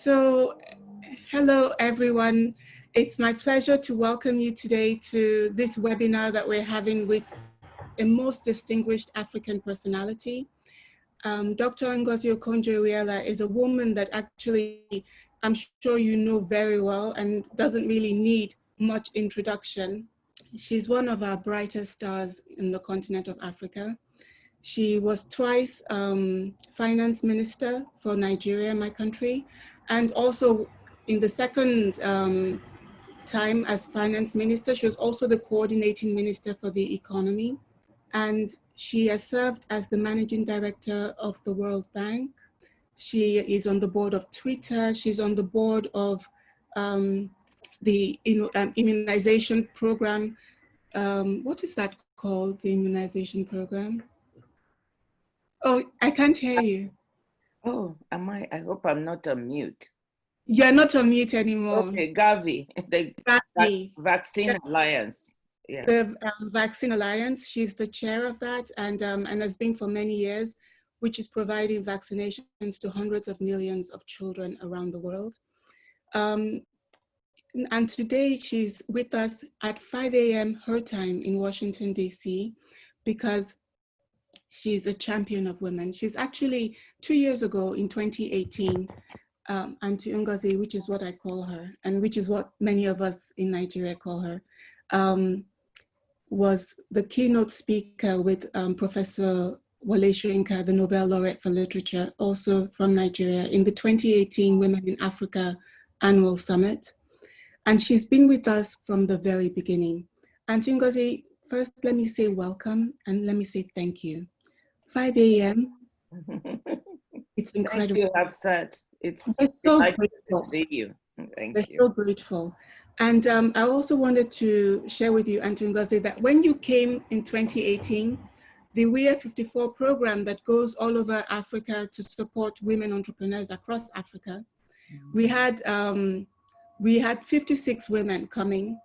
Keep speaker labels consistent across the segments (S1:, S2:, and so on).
S1: So, hello everyone. It's my pleasure to welcome you today to this webinar that we're having with a most distinguished African personality. Dr. Ngozi Okonjo-Iweala is a woman that actually I'm sure you know very well and doesn't really need much introduction. She's one of our brightest stars in the continent of Africa. She was twice finance minister for Nigeria, my country, and also in the second time as finance minister, she was also the coordinating minister for the economy. And she has served as the managing director of the World Bank. She is on the board of Twitter. She's on the board of the immunization program. What is that called, the immunization program? Oh, I can't hear you.
S2: Oh, am I? I hope I'm not on mute.
S1: You're not on mute anymore.
S2: Okay, Gavi, the
S1: Gavi.
S2: Vaccine Alliance. Yeah.
S1: The Vaccine Alliance. She's the chair of that, and has been for many years, which is providing vaccinations to hundreds of millions of children around the world. And today she's with us at 5 a.m. her time in Washington, D.C., because she's a champion of women. She's actually 2 years ago in 2018, Auntie Ngozi, which is what I call her, and which is what many of us in Nigeria call her, was the keynote speaker with Professor Wole Soyinka, the Nobel laureate for literature, also from Nigeria, in the 2018 Women in Africa Annual Summit. And she's been with us from the very beginning. Auntie Ngozi, first let me say welcome and let me say thank you. 5 a.m. It's incredible.
S2: Thank you, Hafsat. It's
S1: so
S2: delightful to see you. Thank you.
S1: We're so grateful. And I also wanted to share with you, Auntie Ngozi, that when you came in 2018, the WIA54 program that goes all over Africa to support women entrepreneurs across Africa, we had 56 women coming,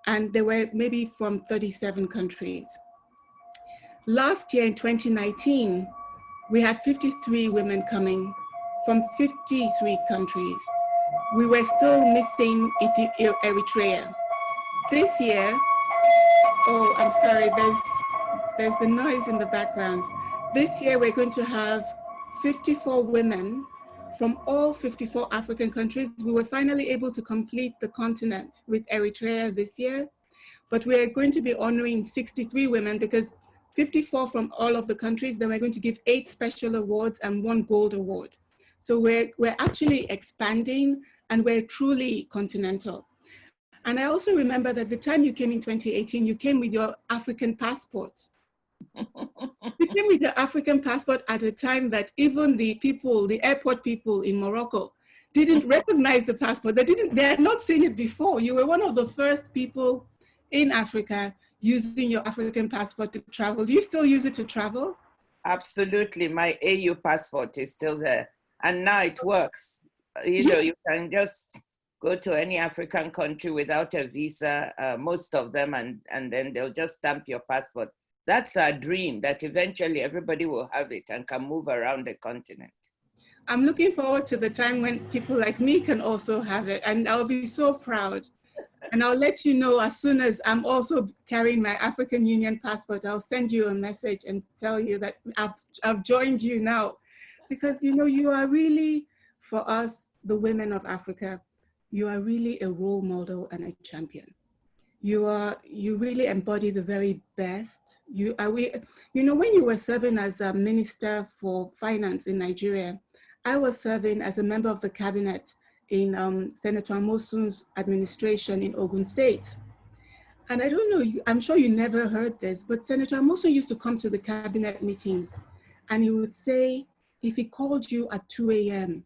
S1: and they were maybe from 37 countries. Last year in 2019, we had 53 women coming from 53 countries. We were still missing Eritrea. This year, oh, I'm sorry, there's the noise in the background. This year, we're going to have 54 women from all 54 African countries. We were finally able to complete the continent with Eritrea this year, but we're going to be honoring 63 women because 54 from all of the countries, then we're going to give 8 special awards and 1 gold award. So we're actually expanding and we're truly continental. And I also remember that the time you came in 2018, you came with your African passport. You came with your African passport at a time that even the people, the airport people in Morocco, didn't recognize the passport. They had not seen it before. You were one of the first people in Africa using your African passport to travel. Do you still use it to travel?
S2: Absolutely. My AU passport is still there. And now it works. You know, you can just go to any African country without a visa, most of them, and then they'll just stamp your passport. That's our dream, that eventually everybody will have it and can move around the continent.
S1: I'm looking forward to the time when people like me can also have it, and I'll be so proud. And I'll let you know as soon as I'm also carrying my African Union passport. I'll send you a message and tell you that I've joined you now. Because, you know, you are really, for us, the women of Africa, you are really a role model and a champion. You really embody the very best. You know, when you were serving as a minister for finance in Nigeria, I was serving as a member of the cabinet in Senator Amosun's administration in Ogun State. And I don't know, I'm sure you never heard this, but Senator Amosun used to come to the cabinet meetings and he would say, if he called you at 2 a.m.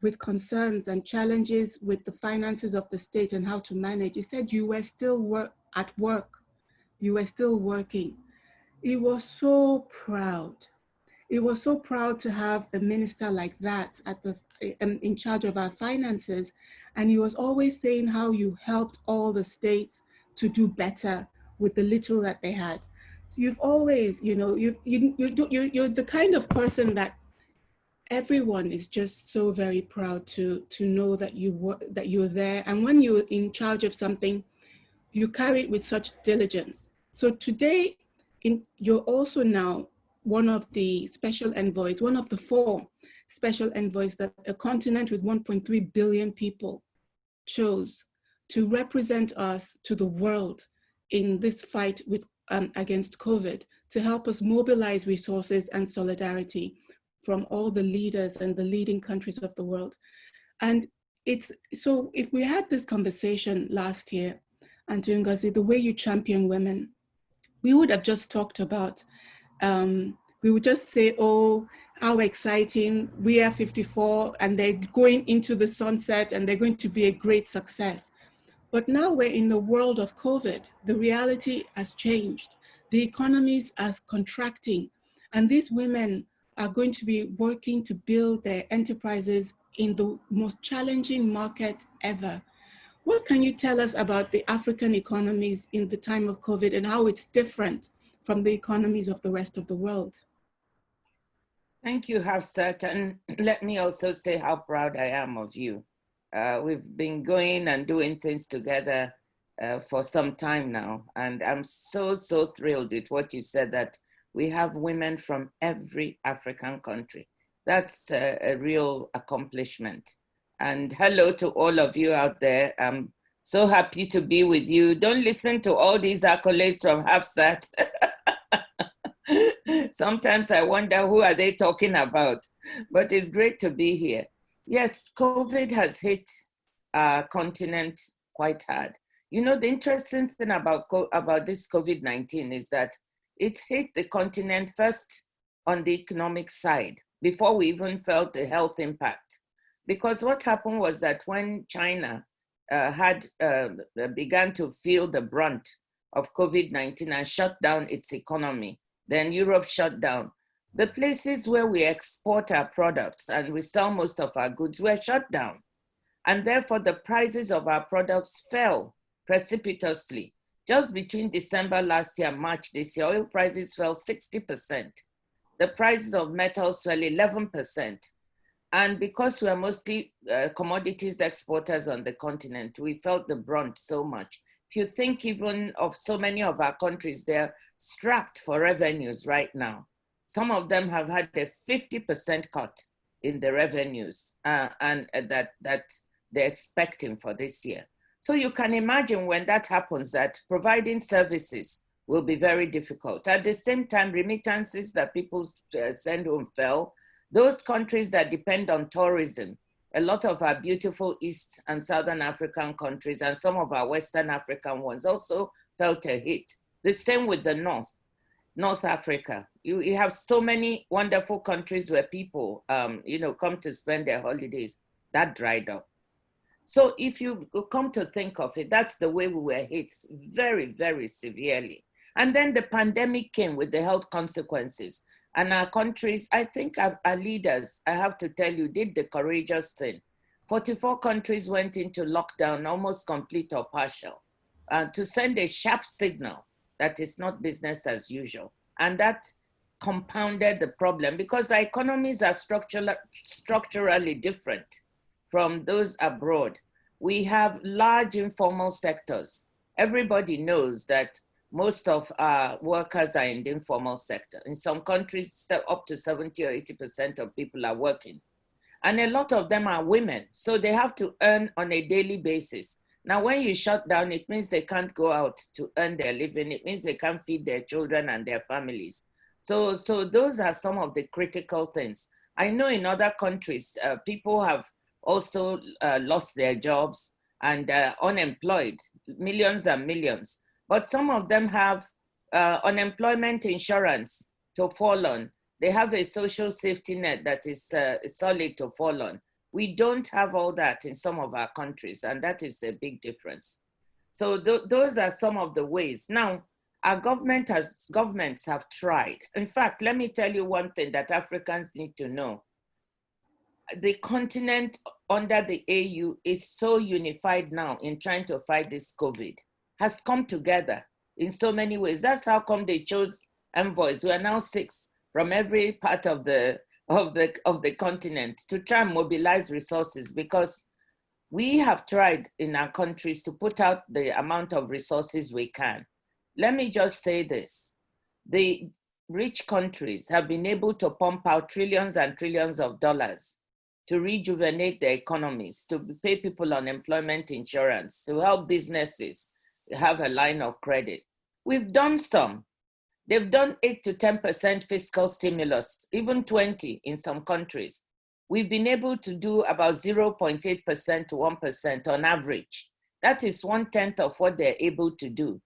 S1: with concerns and challenges with the finances of the state and how to manage, he said you were still at work, you were still working. He was so proud. He was so proud to have a minister like that in charge of our finances. And he was always saying how you helped all the states to do better with the little that they had. So you've always, you know, you're the kind of person that everyone is just so very proud to know that you're there. And when you're in charge of something, you carry it with such diligence. So today, you're also now one of the special envoys, one of the 4 special envoys that a continent with 1.3 billion people chose to represent us to the world in this fight with against COVID, to help us mobilize resources and solidarity from all the leaders and the leading countries of the world. And it's so, if we had this conversation last year, and Ngozi, the way you champion women, we would have just talked about, we would just say, oh, how exciting, WIA54, and they're going into the sunset and they're going to be a great success. But now we're in the world of COVID. The reality has changed. The economies are contracting, and these women are going to be working to build their enterprises in the most challenging market ever. What can you tell us about the African economies in the time of COVID and how it's different from the economies of the rest of the world?
S2: Thank you, Hafsat. And let me also say how proud I am of you. We've been going and doing things together for some time now. And I'm so, so thrilled with what you said, that we have women from every African country. That's a real accomplishment. And hello to all of you out there. I'm so happy to be with you. Don't listen to all these accolades from Hafsat. Sometimes I wonder, who are they talking about? But it's great to be here. Yes, COVID has hit our continent quite hard. You know, the interesting thing about this COVID-19 is that it hit the continent first on the economic side before we even felt the health impact. Because what happened was that when China began to feel the brunt of COVID-19 and shut down its economy, then Europe shut down. The places where we export our products and we sell most of our goods were shut down. And therefore the prices of our products fell precipitously. Just between December last year and March this year, oil prices fell 60%. The prices of metals fell 11%. And because we are mostly commodities exporters on the continent, we felt the brunt so much. If you think even of so many of our countries, they're strapped for revenues right now. Some of them have had a 50% cut in the revenues and that they're expecting for this year. So you can imagine when that happens, that providing services will be very difficult. At the same time, remittances that people send home fell. Those countries that depend on tourism, a lot of our beautiful East and Southern African countries and some of our Western African ones also felt a hit. The same with the North Africa. You have so many wonderful countries where people, come to spend their holidays. That dried up. So if you come to think of it, that's the way we were hit very, very severely. And then the pandemic came with the health consequences. And our countries, I think our leaders, I have to tell you, did the courageous thing. 44 countries went into lockdown, almost complete or partial, to send a sharp signal that it's not business as usual. And that compounded the problem because our economies are structurally different from those abroad. We have large informal sectors. Everybody knows that most of our workers are in the informal sector. In some countries, up to 70 or 80% of people are working. And a lot of them are women, so they have to earn on a daily basis. Now, when you shut down, it means they can't go out to earn their living. It means they can't feed their children and their families. So those are some of the critical things. I know in other countries, people have also lost their jobs and unemployed, millions and millions. But some of them have unemployment insurance to fall on. They have a social safety net that is solid to fall on. We don't have all that in some of our countries, and that is a big difference. So those are some of the ways. Now, our governments have tried. In fact, let me tell you one thing that Africans need to know. The continent under the AU is so unified now in trying to fight this COVID, has come together in so many ways. That's how come they chose envoys. We are now 6 from every part of the of the continent to try and mobilize resources, because we have tried in our countries to put out the amount of resources we can. Let me just say this. The rich countries have been able to pump out trillions and trillions of dollars to rejuvenate their economies, to pay people unemployment insurance, to help businesses have a line of credit. We've done some. They've done 8 to 10% fiscal stimulus, even 20 in some countries. We've been able to do about 0.8% to 1% on average. That is 1/10 of what they're able to do.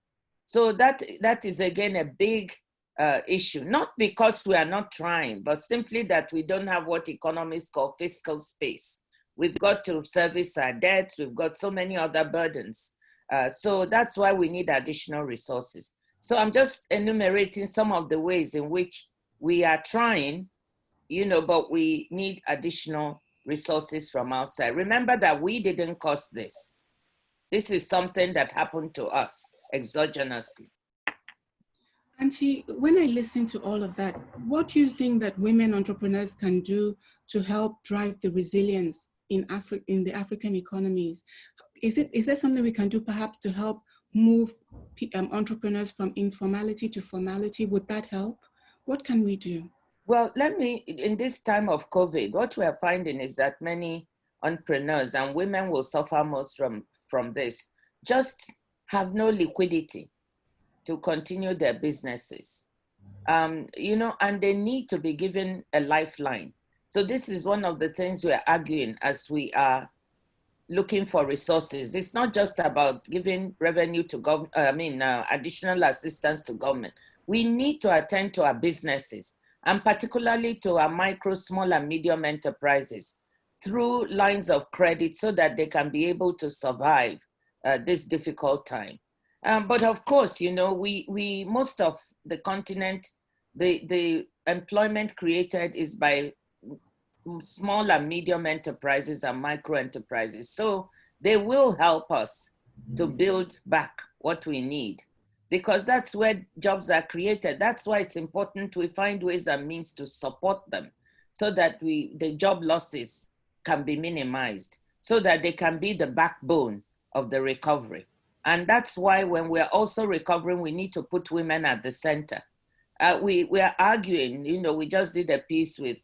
S2: So that is again a big issue, not because we are not trying, but simply that we don't have what economists call fiscal space. We've got to service our debts. We've got so many other burdens. So that's why we need additional resources. So I'm just enumerating some of the ways in which we are trying, but we need additional resources from outside. Remember that we didn't cause this. This is something that happened to us exogenously.
S1: Auntie, when I listen to all of that, what do you think that women entrepreneurs can do to help drive the resilience in the African economies? Is there something we can do perhaps to help move entrepreneurs from informality to formality? Would that help? What can we do?
S2: Well, in this time of COVID, what we are finding is that many entrepreneurs, and women will suffer most from this, just have no liquidity to continue their businesses. And they need to be given a lifeline. So this is one of the things we are arguing as we are looking for resources. It's not just about giving revenue to additional assistance to government. We need to attend to our businesses, and particularly to our micro, small, and medium enterprises through lines of credit so that they can be able to survive this difficult time. But of course, we most of the continent, the employment created is by small and medium enterprises and micro enterprises. So they will help us to build back what we need, because that's where jobs are created. That's why it's important we find ways and means to support them so that the job losses can be minimized, so that they can be the backbone of the recovery. And that's why when we're also recovering, we need to put women at the center. We are arguing, we just did a piece with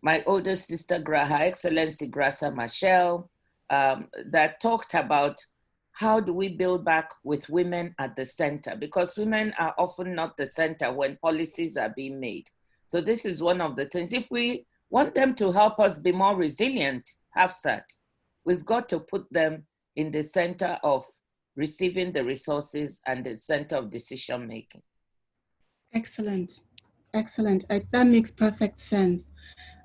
S2: my older sister, Her Excellency Graça Machel, that talked about how do we build back with women at the center, because women are often not the center when policies are being made. So this is one of the things. If we want them to help us be more resilient, Hafsat, we've got to put them in the center of receiving the resources and the center of decision making.
S1: Excellent, excellent. That makes perfect sense.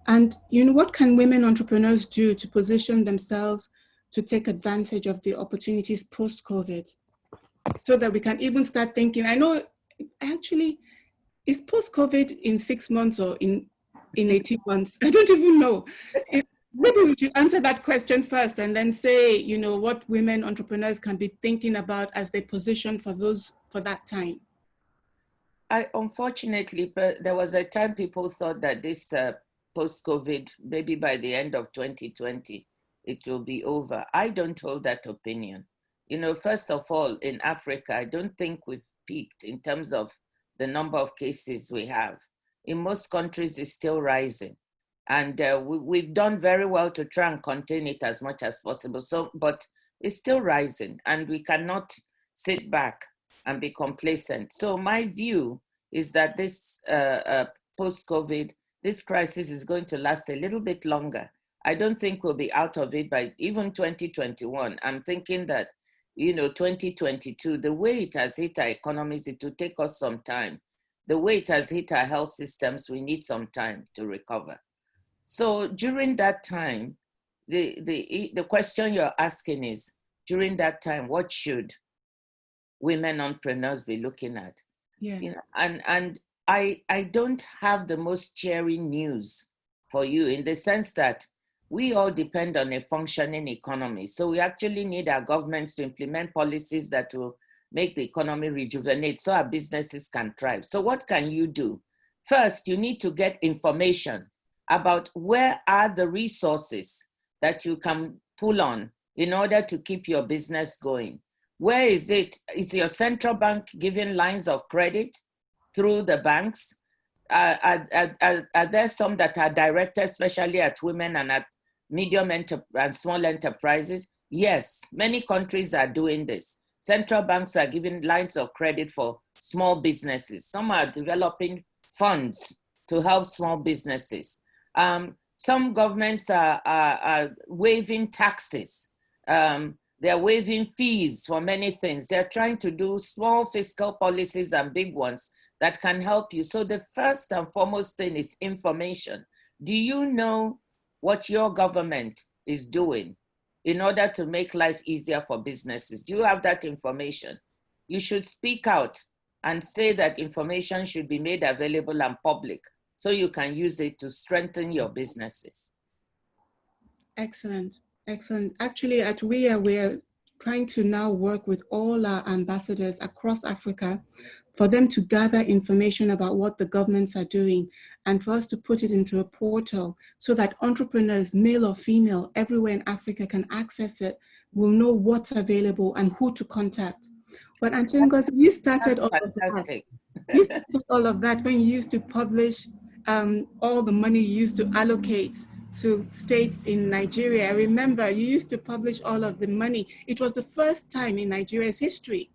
S1: And what can women entrepreneurs do to position themselves to take advantage of the opportunities post-COVID, so that we can even start thinking? I know, actually, is post-COVID in 6 months or in 18 months? I don't even know. Maybe we should answer that question first and then say, what women entrepreneurs can be thinking about as they position for that time.
S2: Unfortunately, but there was a time people thought that this post-COVID, maybe by the end of 2020, it will be over. I don't hold that opinion. First of all, in Africa, I don't think we've peaked in terms of the number of cases we have. In most countries, it's still rising. And we've done very well to try and contain it as much as possible. But it's still rising, and we cannot sit back and be complacent. So my view is that this post-COVID, this crisis is going to last a little bit longer. I don't think we'll be out of it by even 2021. I'm thinking that, 2022, the way it has hit our economies, it will take us some time. The way it has hit our health systems, we need some time to recover. So during that time, the question you're asking is, during that time, what should women entrepreneurs be looking at?
S1: Yes.
S2: And I don't have the most cheering news for you, in the sense that we all depend on a functioning economy. So we actually need our governments to implement policies that will make the economy rejuvenate so our businesses can thrive. So what can you do? First, you need to get information about where are the resources that you can pull on in order to keep your business going. Where is it? Is your central bank giving lines of credit through the banks? Are there some that are directed especially at women and at medium and small enterprises? Yes, many countries are doing this. Central banks are giving lines of credit for small businesses. Some are developing funds to help small businesses. Some governments are waiving taxes. They're waiving fees for many things. They're trying to do small fiscal policies and big ones that can help you. So the first and foremost thing is information. Do you know what your government is doing in order to make life easier for businesses? Do you have that information? You should speak out and say that information should be made available and public so you can use it to strengthen your businesses.
S1: Excellent, excellent. Actually, at WIA, we're trying to now work with all our ambassadors across Africa for them to gather information about what the governments are doing and for us to put it into a portal so that entrepreneurs, male or female, everywhere in Africa can access it, will know what's available and who to contact. But Auntie Ngozi, you started all of that. You started all of that when you used to publish all the money you used to allocate to states in Nigeria. I remember you used to publish all of the money. It was the first time in Nigeria's history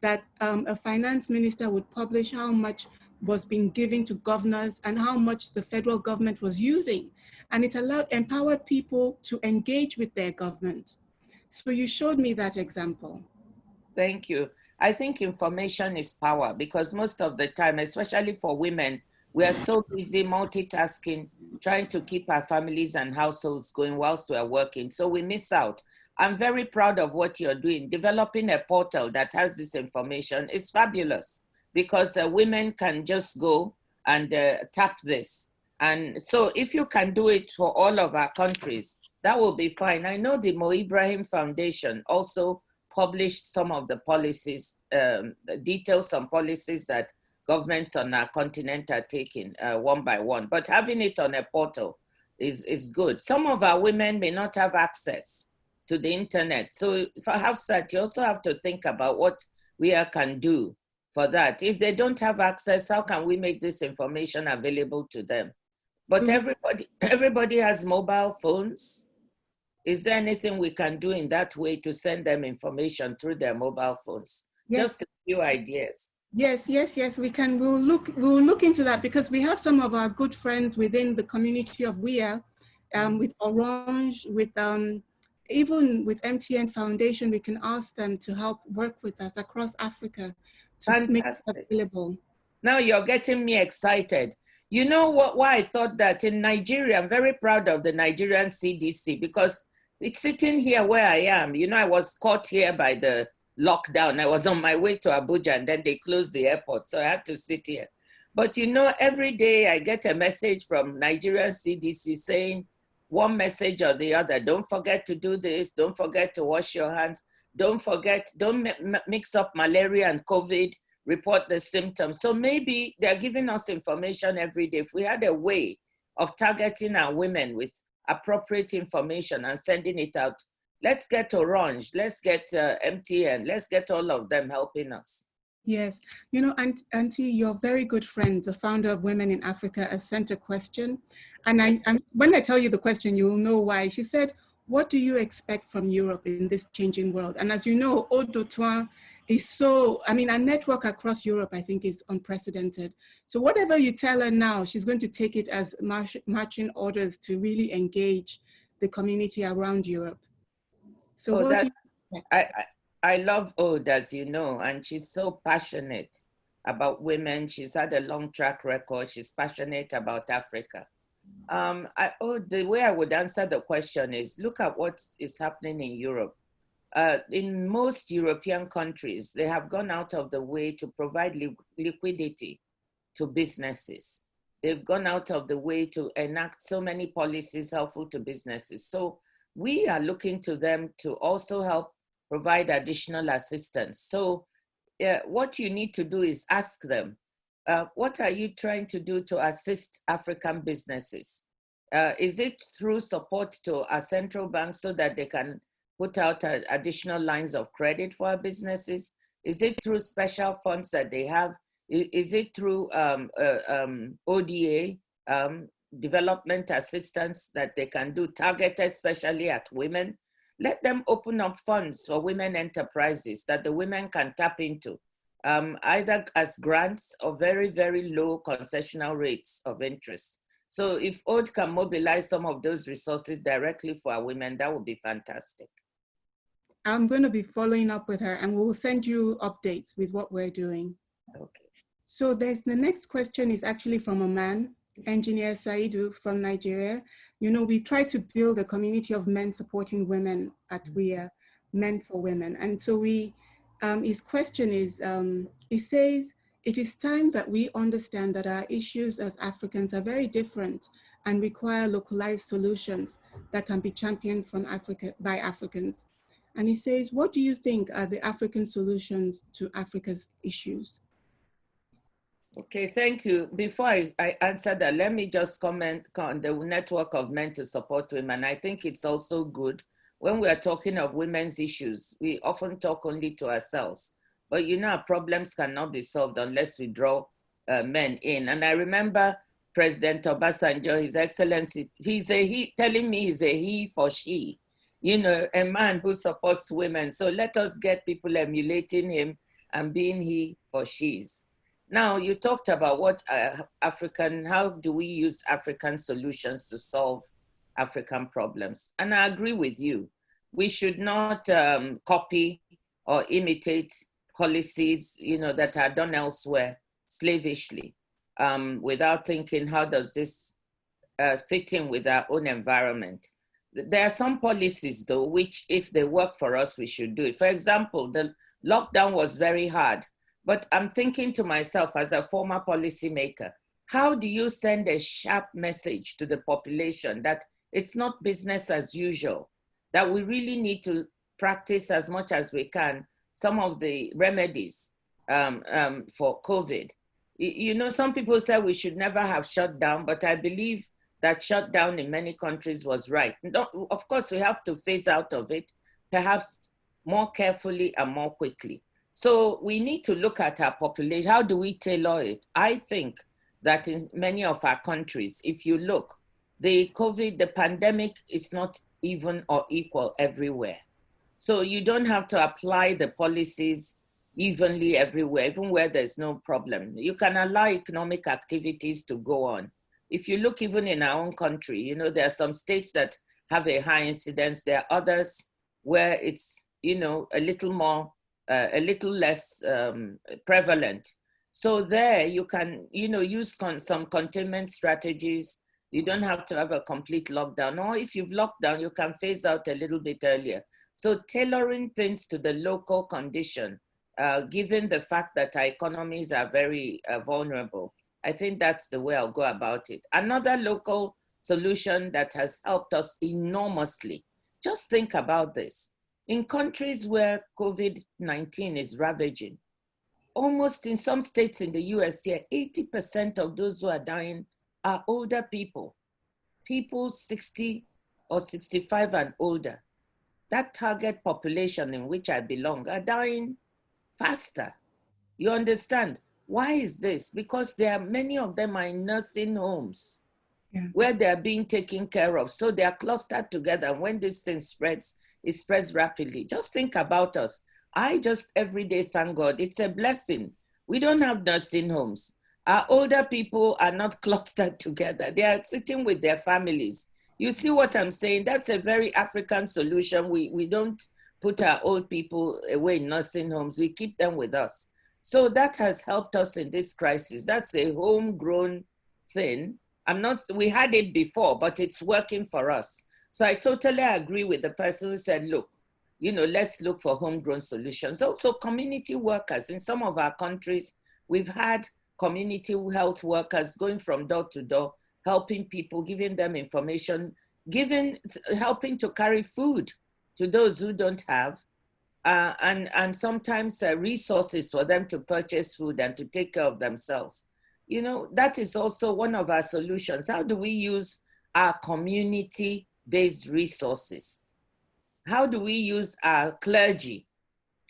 S1: that a finance minister would publish how much was being given to governors and how much the federal government was using. And it empowered people to engage with their government. So you showed me that example.
S2: Thank you. I think information is power because most of the time, especially for women, we are so busy multitasking, trying to keep our families and households going whilst we are working. So we miss out. I'm very proud of what you're doing. Developing a portal that has this information is fabulous because women can just go and tap this. And so if you can do it for all of our countries, that will be fine. I know the Mo Ibrahim Foundation also published some of the policies, details on policies that governments on our continent are taking one by one. But having it on a portal is good. Some of our women may not have access to the internet. So for Hafsat, you also have to think about what we can do for that. If they don't have access, how can we make this information available to them? But everybody has mobile phones. Is there anything we can do in that way to send them information through their mobile phones? Yes. Just a few ideas.
S1: Yes, we can. We'll look into that because we have some of our good friends within the community of WIA, with Orange, with even with MTN Foundation. We can ask them to help work with us across Africa to
S2: Fantastic.
S1: make it available.
S2: Now you're getting me excited. You know why I thought that in Nigeria, I'm very proud of the Nigerian CDC because it's sitting here where I am. You know, I was caught here by the lockdown. I was on my way to Abuja and then they closed the airport. So I had to sit here. But you know, every day I get a message from Nigerian CDC saying one message or the other. Don't forget to do this. Don't forget to wash your hands. Don't forget, don't mix up malaria and COVID. Report the symptoms. So maybe they're giving us information every day. If we had a way of targeting our women with appropriate information and sending it out, let's get Orange, let's get MTN, let's get all of them helping us.
S1: Yes, you know, Auntie, your very good friend, the founder of Women in Africa, has sent a question. And when I tell you the question, you will know why. She said, what do you expect from Europe in this changing world? And as you know, Odotoin is so, I mean, our network across Europe, I think, is unprecedented. So whatever you tell her now, she's going to take it as marching orders to really engage the community around Europe. So what do you expect?
S2: I love Ode, as you know, and she's so passionate about women. She's had a long track record. She's passionate about Africa. The way I would answer the question is, look at what is happening in Europe. In most European countries, they have gone out of the way to provide liquidity to businesses. They've gone out of the way to enact so many policies helpful to businesses. So we are looking to them to also help provide additional assistance. So what you need to do is ask them, what are you trying to do to assist African businesses? Is it through support to our central bank so that they can put out additional lines of credit for our businesses? Is it through special funds that they have? Is it through ODA, development assistance that they can do targeted especially at women? Let them open up funds for women enterprises that the women can tap into, either as grants or very, very low concessional rates of interest. So if ODE can mobilize some of those resources directly for our women, that would be fantastic.
S1: I'm going to be following up with her, and we'll send you updates with what we're doing.
S2: Okay.
S1: So the next question is actually from a man, Engineer Saidu from Nigeria. You know, we try to build a community of men supporting women at WIA, Men for Women. And so his question is, he says, it is time that we understand that our issues as Africans are very different and require localized solutions that can be championed from by Africans. And he says, what do you think are the African solutions to Africa's issues?
S2: Okay, thank you. Before I answer that, let me just comment on the network of men to support women. I think it's also good when we are talking of women's issues, we often talk only to ourselves. But you know, our problems cannot be solved unless we draw men in. And I remember President Obasanjo, His Excellency, telling me he's a he for she, you know, a man who supports women. So let us get people emulating him and being he for she's. Now, you talked about what how do we use African solutions to solve African problems? And I agree with you. We should not copy or imitate policies, you know, that are done elsewhere slavishly, without thinking, how does this fit in with our own environment? There are some policies, though, which if they work for us, we should do it. For example, the lockdown was very hard. But I'm thinking to myself as a former policymaker, how do you send a sharp message to the population that it's not business as usual, that we really need to practice as much as we can some of the remedies for COVID? You know, some people say we should never have shut down, but I believe that shutdown in many countries was right. Of course, we have to phase out of it, perhaps more carefully and more quickly. So we need to look at our population. How do we tailor it? I think that in many of our countries, if you look, the pandemic is not even or equal everywhere. So you don't have to apply the policies evenly everywhere, even where there's no problem. You can allow economic activities to go on. If you look even in our own country, you know, there are some states that have a high incidence. There are others where it's, you know, a little less prevalent. So there you can, you know, use some containment strategies. You don't have to have a complete lockdown. Or if you've locked down, you can phase out a little bit earlier. So tailoring things to the local condition, given the fact that our economies are very vulnerable, I think that's the way I'll go about it. Another local solution that has helped us enormously, just think about this. In countries where COVID-19 is ravaging, almost in some states in the US here, 80% of those who are dying are older people 60 or 65 and older. That target population in which I belong are dying faster. You understand? Why is this? Because many of them are in nursing homes, where they are being taken care of. So they are clustered together. When this thing spreads, it spreads rapidly. Just think about us. I just every day thank God. It's a blessing. We don't have nursing homes. Our older people are not clustered together. They are sitting with their families. You see what I'm saying? That's a very African solution. We don't put our old people away in nursing homes. We keep them with us. So that has helped us in this crisis. That's a homegrown thing. We had it before, but it's working for us. So I totally agree with the person who said, look, you know, let's look for homegrown solutions. Also, community workers. In some of our countries, we've had community health workers going from door to door, helping people, giving them information, helping to carry food to those who don't have, and sometimes resources for them to purchase food and to take care of themselves. You know, that is also one of our solutions. How do we use our community-based resources? How do we use our clergy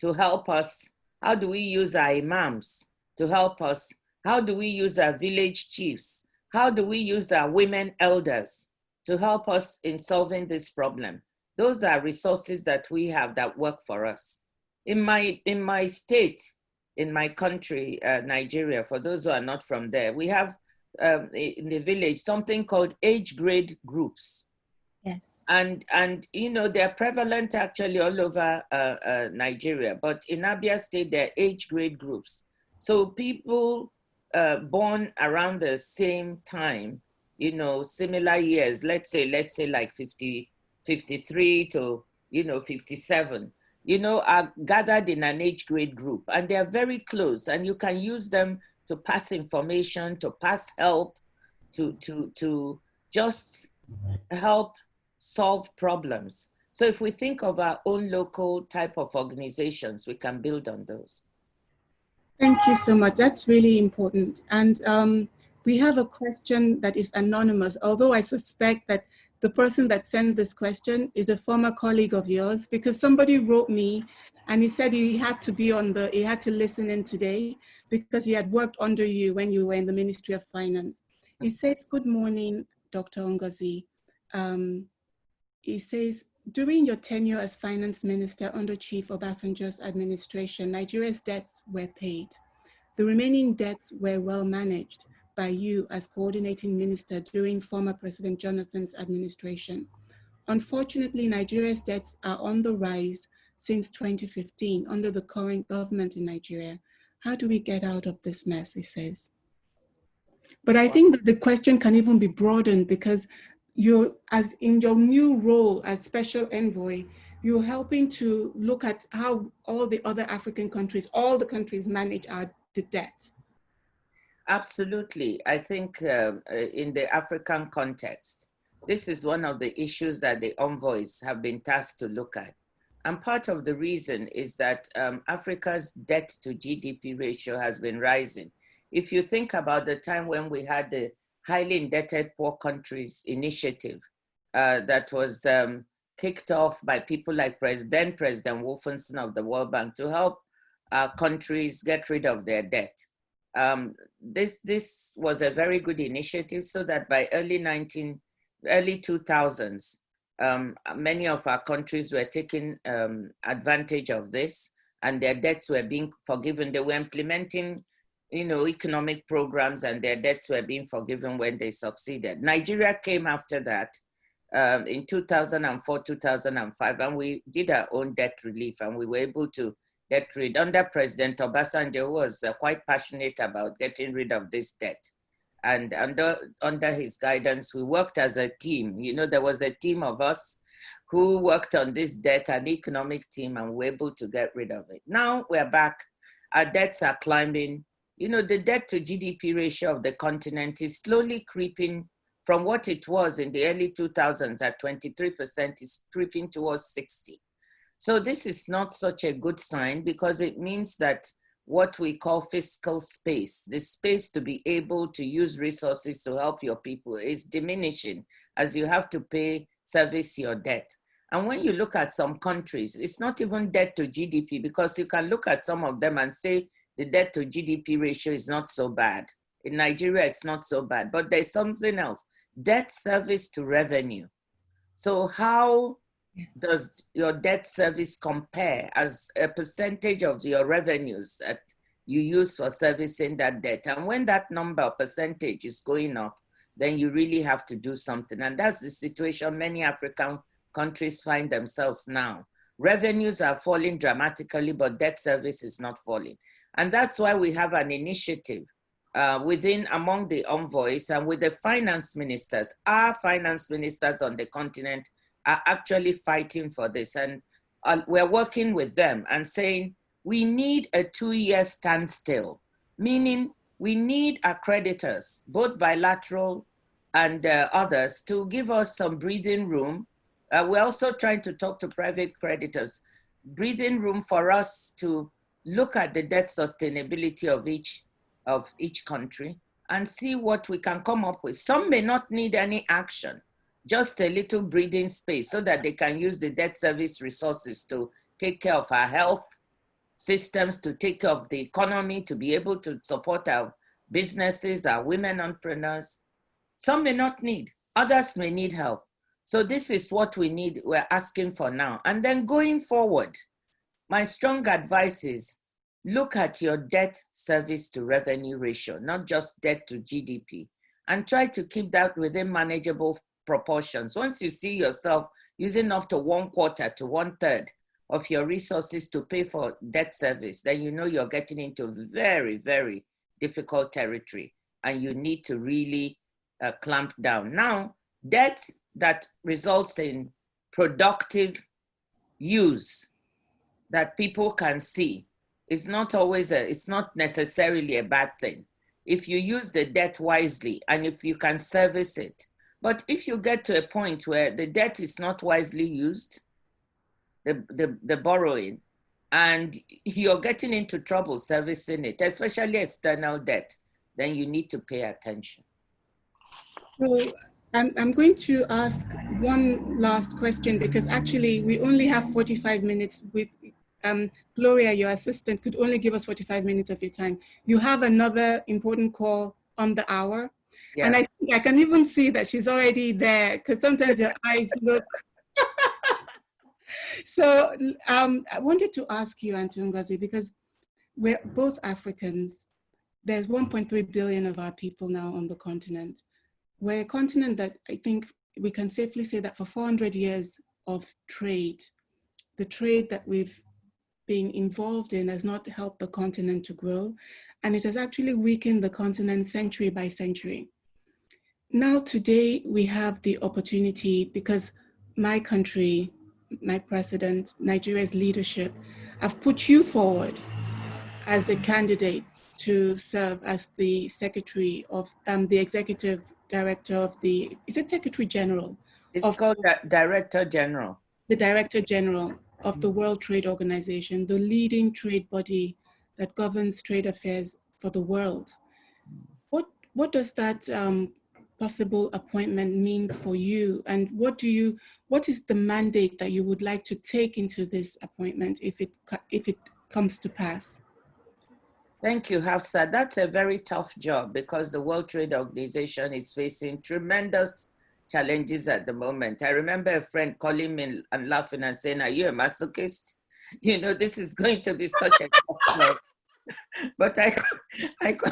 S2: to help us? How do we use our imams to help us? How do we use our village chiefs? How do we use our women elders to help us in solving this problem? Those are resources that we have that work for us. In my state, in my country, Nigeria, for those who are not from there, we have in the village something called age grade groups.
S1: Yes.
S2: And you know, they're prevalent actually all over Nigeria, but in Abia State, they're age grade groups. So people born around the same time, you know, similar years, let's say like 53 to, you know, 57, you know, are gathered in an age grade group, and they're very close, and you can use them to pass information, to pass help, to just help solve problems. So if we think of our own local type of organizations, we can build on those.
S1: Thank you so much. That's really important. And we have a question that is anonymous, although I suspect that the person that sent this question is a former colleague of yours, because somebody wrote me and he said he had to listen in today because he had worked under you when you were in the Ministry of Finance. He says, "Good morning, Dr. Ngozi." He says, during your tenure as finance minister under Chief Obasanjo's administration, Nigeria's debts were paid. The remaining debts were well managed by you as coordinating minister during former President Jonathan's administration. Unfortunately, Nigeria's debts are on the rise since 2015 under the current government in Nigeria. How do we get out of this mess, he says. But I think that the question can even be broadened because as in your new role as special envoy, you're helping to look at how all the other African countries, all the countries manage the debt.
S2: Absolutely. I think in the African context, this is one of the issues that the envoys have been tasked to look at. And part of the reason is that Africa's debt to GDP ratio has been rising. If you think about the time when we had the highly indebted poor countries initiative that was kicked off by people like then President Wolfensohn of the World Bank to help countries get rid of their debt. This was a very good initiative so that by early 2000s, many of our countries were taking advantage of this and their debts were being forgiven. They were implementing, you know, economic programs and their debts were being forgiven when they succeeded. Nigeria came after that in 2004, 2005, and we did our own debt relief and we were able to get rid, under President Obasanjo, who was quite passionate about getting rid of this debt. And under his guidance, we worked as a team. You know, there was a team of us who worked on this debt, an economic team, and we were able to get rid of it. Now we're back, our debts are climbing. You know, the debt to GDP ratio of the continent is slowly creeping from what it was in the early 2000s at 23%, is creeping towards 60. So this is not such a good sign because it means that what we call fiscal space, the space to be able to use resources to help your people, is diminishing as you have to service your debt. And when you look at some countries, it's not even debt to GDP, because you can look at some of them and say, the debt to GDP ratio is not so bad. In Nigeria, it's not so bad, but there's something else, debt service to revenue. So how does your debt service compare as a percentage of your revenues that you use for servicing that debt? And when that number or percentage is going up, then you really have to do something. And that's the situation many African countries find themselves now. Revenues are falling dramatically, but debt service is not falling. And that's why we have an initiative among the envoys and with the finance ministers. Our finance ministers on the continent are actually fighting for this. And we're working with them and saying, we need a 2-year standstill, meaning we need our creditors, both bilateral and others, to give us some breathing room. We're also trying to talk to private creditors, breathing room for us to look at the debt sustainability of each country and see what we can come up with. Some may not need any action, just a little breathing space so that they can use the debt service resources to take care of our health systems, to take care of the economy, to be able to support our businesses, our women entrepreneurs. Some may not need, others may need help. So this is what we need, we're asking for now. And then going forward, my strong advice is look at your debt service to revenue ratio, not just debt to GDP, and try to keep that within manageable proportions. Once you see yourself using up to 1/4 to 1/3 of your resources to pay for debt service, then you know you're getting into very, very difficult territory and you need to really clamp down. Now, debt that results in productive use that people can see is not always it's not necessarily a bad thing if you use the debt wisely and if you can service it. But if you get to a point where the debt is not wisely used, the borrowing, and you're getting into trouble servicing it, especially external debt, then you need to pay attention.
S1: So I'm going to ask one last question because actually we only have 45 minutes with Gloria, your assistant, could only give us 45 minutes of your time. You have another important call on the hour. Yeah. And I think I can even see that she's already there because sometimes your eyes look. So I wanted to ask you, Aunty Ngozi, because we're both Africans. There's 1.3 billion of our people now on the continent. We're a continent that I think we can safely say that for 400 years of trade, the trade that we've been involved in has not helped the continent to grow, and it has actually weakened the continent century by century. Now today we have the opportunity, because my country, my president, Nigeria's leadership have put you forward as a candidate to serve as the secretary of the executive director of the, is it Secretary General?
S2: It's called Director General.
S1: The Director General of the World Trade Organization, the leading trade body that governs trade affairs for the world. What does that possible appointment mean for you? And what is the mandate that you would like to take into this appointment if it comes to pass?
S2: Thank you, Hafsa. That's a very tough job because the World Trade Organization is facing tremendous challenges at the moment. I remember a friend calling me and laughing and saying, "Are you a masochist? You know, this is going to be such a tough job." But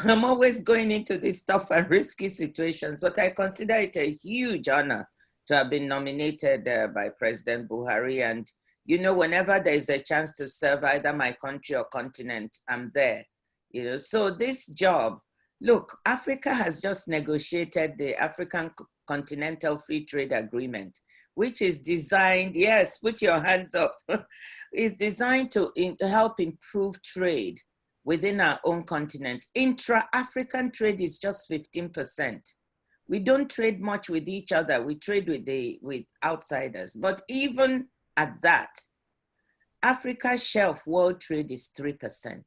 S2: I'm always going into these tough and risky situations, but I consider it a huge honor to have been nominated by President Buhari. And, you know, whenever there is a chance to serve either my country or continent, I'm there. You know, so this job, look, Africa has just negotiated the African Continental Free Trade Agreement, which is designed, yes, put your hands up, is designed to help improve trade within our own continent. Intra-African trade is just 15%. We don't trade much with each other. We trade with outsiders. But even at that, Africa's share of world trade is 3%.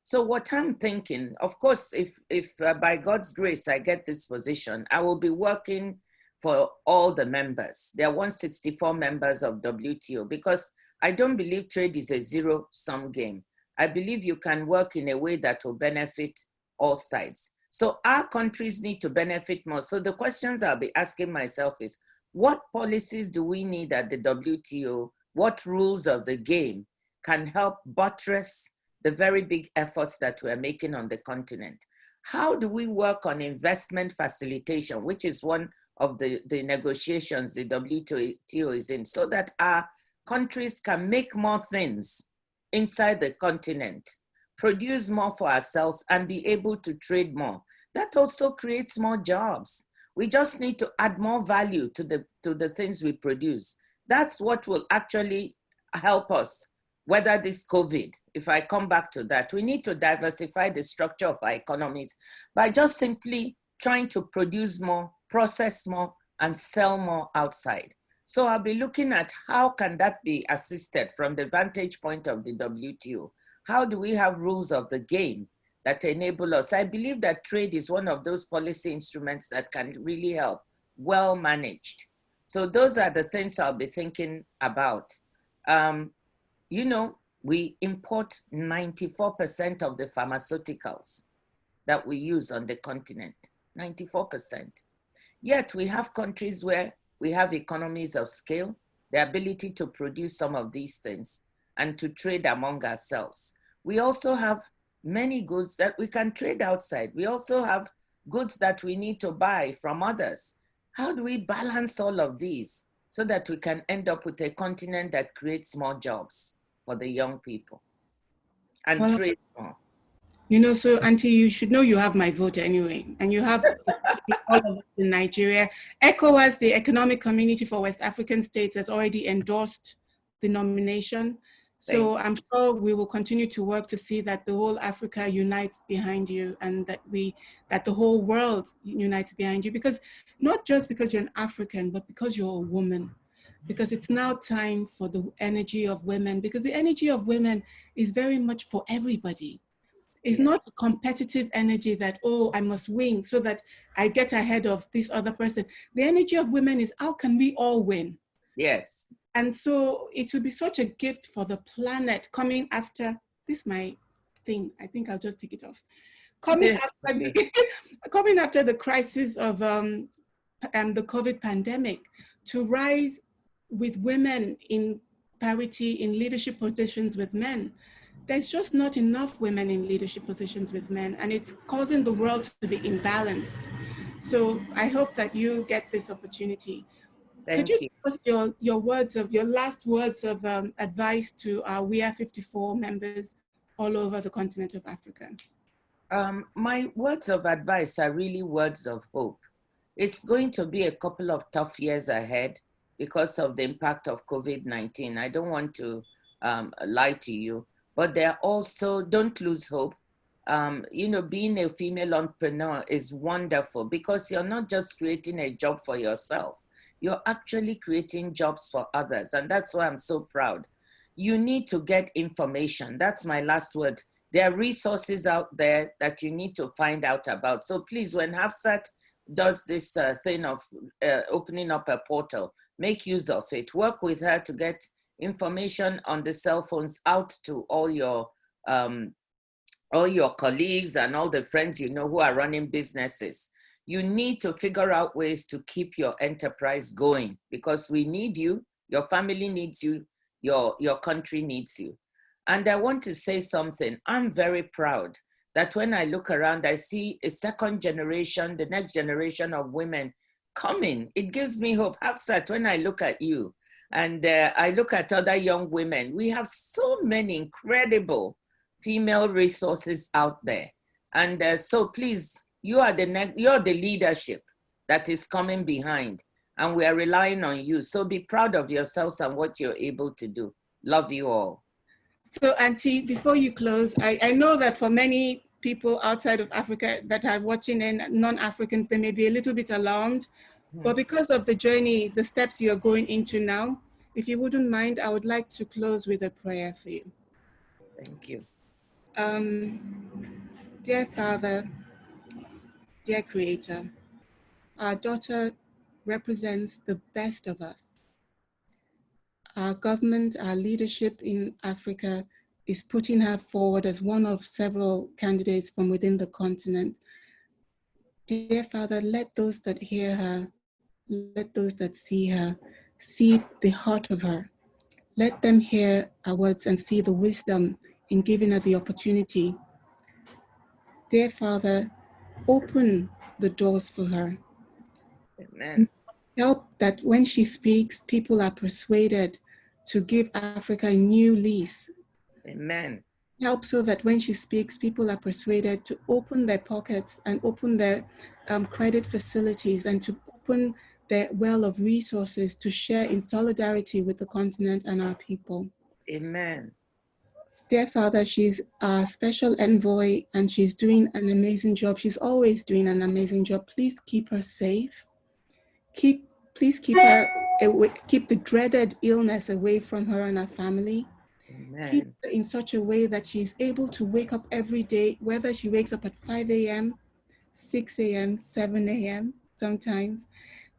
S2: So what I'm thinking, of course, if by God's grace I get this position, I will be working for all the members. There are 164 members of WTO, because I don't believe trade is a zero-sum game. I believe you can work in a way that will benefit all sides. So our countries need to benefit more. So the questions I'll be asking myself is, what policies do we need at the WTO? What rules of the game can help buttress the very big efforts that we're making on the continent? How do we work on investment facilitation, which is one of the negotiations the WTO is in, so that our countries can make more things inside the continent, produce more for ourselves, and be able to trade more? That also creates more jobs. We just need to add more value to the things we produce. That's what will actually help us weather this COVID. If I come back to that, we need to diversify the structure of our economies by just simply trying to produce more, process more, and sell more outside. So I'll be looking at how can that be assisted from the vantage point of the WTO. How do we have rules of the game that enable us? I believe that trade is one of those policy instruments that can really help, well managed. So those are the things I'll be thinking about. You know, we import 94% of the pharmaceuticals that we use on the continent, 94%. Yet we have countries where we have economies of scale, the ability to produce some of these things and to trade among ourselves. We also have many goods that we can trade outside. We also have goods that we need to buy from others. How do we balance all of these so that we can end up with a continent that creates more jobs for the young people and trade more?
S1: You know, so Auntie, you should know you have my vote anyway, and you have all of us in Nigeria. ECOWAS, the Economic Community for West African States, has already endorsed the nomination. So I'm sure we will continue to work to see that the whole Africa unites behind you, and that the whole world unites behind you, because not just because you're an African, but because you're a woman. Because it's now time for the energy of women, because the energy of women is very much for everybody. It's not a competitive energy that, oh, I must win so that I get ahead of this other person. The energy of women is, how can we all win?
S2: Yes.
S1: And so it would be such a gift for the planet coming after, this my thing, I think I'll just take it off. Coming after the crisis of the COVID pandemic, to rise with women in parity in leadership positions with men. There's just not enough women in leadership positions with men, and it's causing the world to be imbalanced. So I hope that you get this opportunity. Could you put your last words of advice to our WIA54 members all over the continent of Africa?
S2: My words of advice are really words of hope. It's going to be a couple of tough years ahead because of the impact of COVID-19. I don't want to lie to you, but there also, don't lose hope. You know, being a female entrepreneur is wonderful because you're not just creating a job for yourself, you're actually creating jobs for others. And that's why I'm so proud. You need to get information. That's my last word. There are resources out there that you need to find out about. So please, when Hafsat does this thing of opening up a portal, make use of it. Work with her to get information on the cell phones out to all your colleagues and all the friends you know who are running businesses. You need to figure out ways to keep your enterprise going because we need you, your family needs you, your country needs you. And I want to say something. I'm very proud that when I look around, I see a second generation, the next generation of women coming. It gives me hope. Hafsat, when I look at you and I look at other young women, we have so many incredible female resources out there. And so please, you're the leadership that is coming behind, and we are relying on you. So be proud of yourselves and what you're able to do. Love you all.
S1: So Auntie, before you close, I know that for many people outside of Africa that are watching and non-Africans, they may be a little bit alarmed, but because of the journey, the steps you're going into now, if you wouldn't mind, I would like to close with a prayer for you.
S2: Thank you.
S1: Dear Father, dear Creator, our daughter represents the best of us. Our government, our leadership in Africa is putting her forward as one of several candidates from within the continent. Dear Father, let those that hear her, let those that see her, see the heart of her. Let them hear our words and see the wisdom in giving her the opportunity. Dear Father, open the doors for her.
S2: Amen.
S1: Help that when she speaks, people are persuaded to give Africa a new lease.
S2: Amen.
S1: Help so that when she speaks, people are persuaded to open their pockets and open their credit facilities and to open their well of resources to share in solidarity with the continent and our people.
S2: Amen.
S1: Dear Father, she's our special envoy and she's doing an amazing job. She's always doing an amazing job. Please keep her safe. Please keep the dreaded illness away from her and her family.
S2: Amen.
S1: Keep her in such a way that she's able to wake up every day, whether she wakes up at 5 a.m., 6 a.m., 7 a.m. sometimes,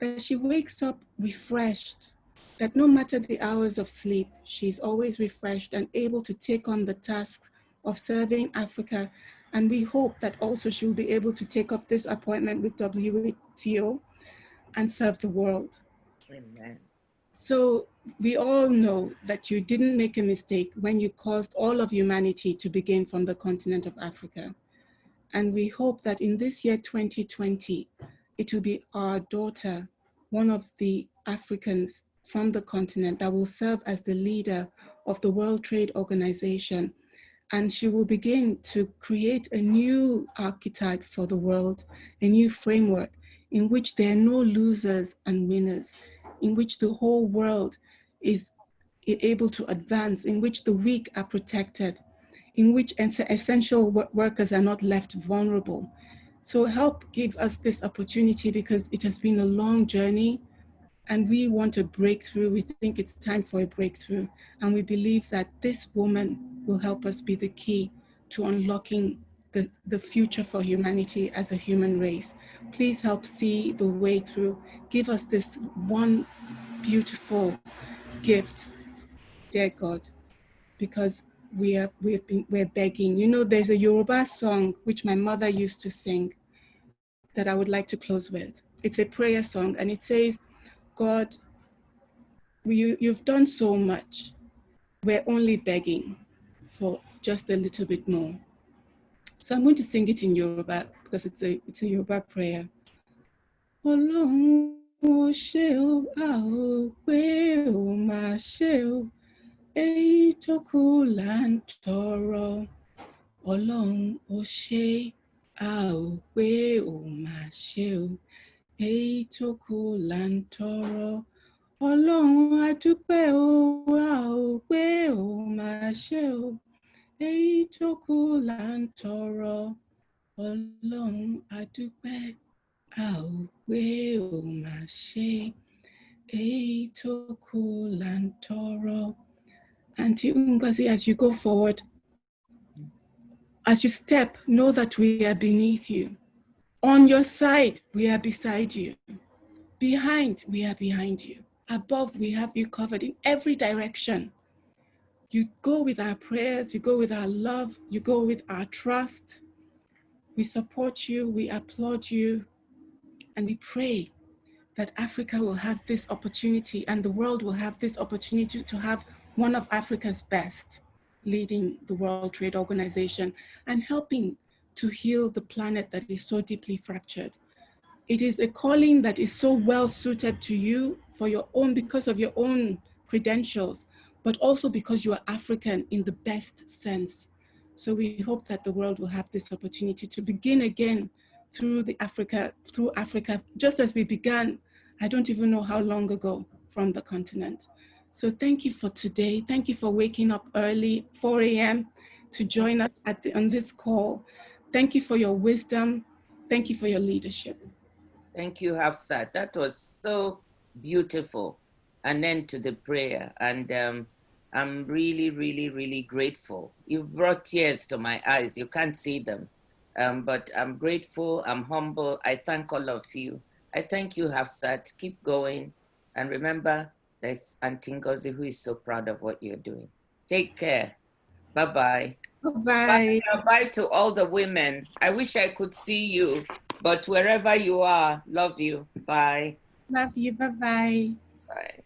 S1: that she wakes up refreshed, that no matter the hours of sleep, she's always refreshed and able to take on the task of serving Africa. And we hope that also she'll be able to take up this appointment with WTO and serve the world.
S2: Amen.
S1: So we all know that you didn't make a mistake when you caused all of humanity to begin from the continent of Africa. And we hope that in this year 2020, it will be our daughter, one of the Africans from the continent, that will serve as the leader of the World Trade Organization. And she will begin to create a new archetype for the world, a new framework in which there are no losers and winners, in which the whole world is able to advance, in which the weak are protected, in which essential workers are not left vulnerable. So help give us this opportunity, because it has been a long journey and we want a breakthrough. We think it's time for a breakthrough. And we believe that this woman will help us be the key to unlocking the future for humanity as a human race. Please help see the way through. Give us this one beautiful gift, dear God, because we're begging. You know, there's a Yoruba song which my mother used to sing that I would like to close with. It's a prayer song, and it says, God, you've done so much. We're only begging for just a little bit more. So I'm going to sing it in Yoruba because it's a Yoruba prayer. Ọlọ́run ó ṣé o, a ò pé o máa ṣé o, èyí tó kù là ń tọrọ. Ọlọ́run ó ṣé, a ò pé o máa ṣé o, èyí tó kù là ń tọrọ. Ọlọ́run a dúpẹ́ o, a ò pé o máa ṣé o, èyí tó kù là ń tọrọ. Ọlọ́run a dúpẹ́, a ò pé o máa ṣé, èyí tó kù là ń tọrọ. Auntie Ngozi, as you go forward, as you step, know that we are beneath you. On your side, we are beside you. Behind, we are behind you. Above, we have you covered in every direction. You go with our prayers, you go with our love, you go with our trust. We support you, we applaud you, and we pray that Africa will have this opportunity and the world will have this opportunity to have one of Africa's best leading the World Trade Organization and helping to heal the planet that is so deeply fractured. It is a calling that is so well suited to you for your own, because of your own credentials, but also because you are African in the best sense. So we hope that the world will have this opportunity to begin again through Africa, just as we began, I don't even know how long ago, from the continent. So thank you for today. Thank you for waking up early, 4 a.m. to join us on this call. Thank you for your wisdom. Thank you for your leadership.
S2: Thank you, Hafsat. That was so beautiful. An end to the prayer. And I'm really, really, really grateful. You've brought tears to my eyes. You can't see them. But I'm grateful. I'm humble. I thank all of you. I thank you, Hafsat. Keep going. And remember, there's Auntie Ngozi who is so proud of what you're doing. Take care. Bye-bye.
S1: Bye-bye.
S2: Bye to all the women. I wish I could see you, but wherever you are, love you. Bye.
S1: Love you. Bye-bye.
S2: Bye.